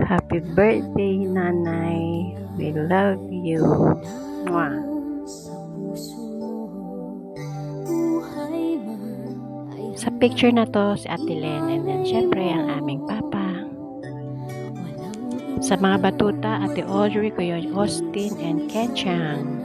Happy birthday, Nanay. We love you. Mwah. Sa picture na to, si Ate Len, and then syempre ang aming papa. Sa mga batuta, Ate Audrey, Kuya Austin, and Kenchang.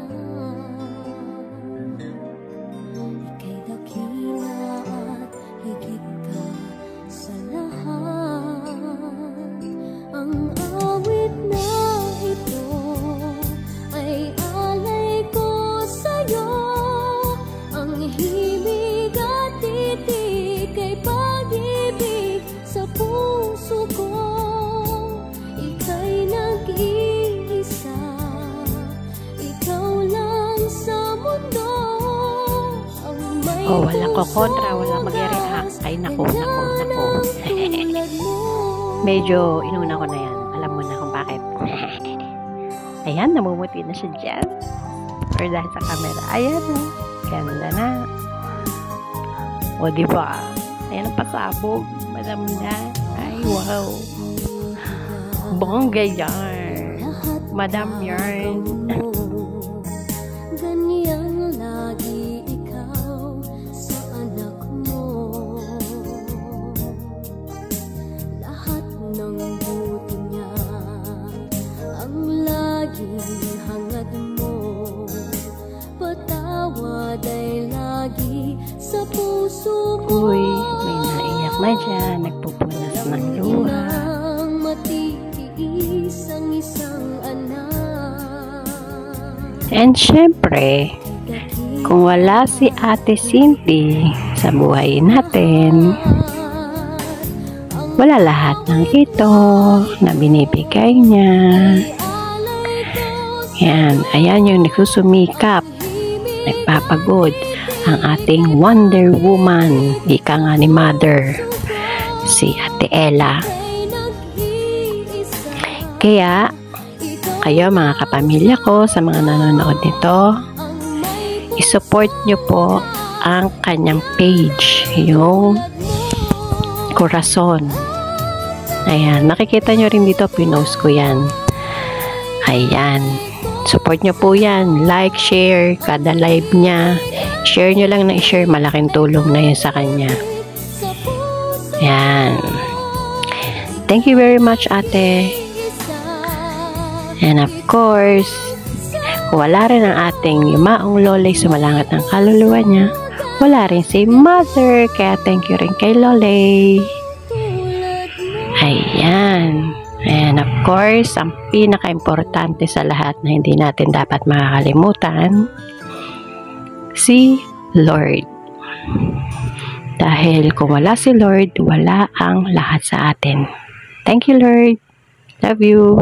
Oh, walang kokontra, walang mag-react. Ay, naku. Medyo inuna ko na yan. Alam mo na kung bakit. Ayan, namumuti na siya dyan. Or dahil sa camera. Ayan na. Ganda na. O, diba? Ayan ang pasabog. Madam na. Ay, wow. Bongga yarn. Madam yarn. Ganyan lagi ikaw sa anak mo. Lahat ng buti niya ang laging hangad mo. Patawad ay lagi sa puso mo. Uy, may naiyak na dyan. Nagpupunas ng luha. Matitiis ang isang anak. And syempre, kung wala si Ate Cindy sa buhay natin, wala lahat ng ito na binibigay niya. Yan, ayan yung nagsusumikap, nagpapagod ang ating Wonder Woman, ika nga ni Mother, si Ate Ella. Kaya, kayo mga kapamilya ko, sa mga nanonood nito, isupport nyo po ang kanyang page, yung Corazon. Ayan, makikita nyo rin dito, pinost ko yan. Ayan, support nyo po yan, like, share, kada live niya, share nyo lang na i-share, malaking tulong na yun sa kanya. Ayan, thank you very much, ate. And of course, wala rin ang ating yumaong lolay sumalangat ng kaluluwa niya. Wala rin si Mother, kaya thank you rin kay Lolay. Ayan. And of course, ang pinaka-importante sa lahat na hindi natin dapat makakalimutan, si Lord. Dahil kung wala si Lord, wala ang lahat sa atin. Thank you, Lord. Love you.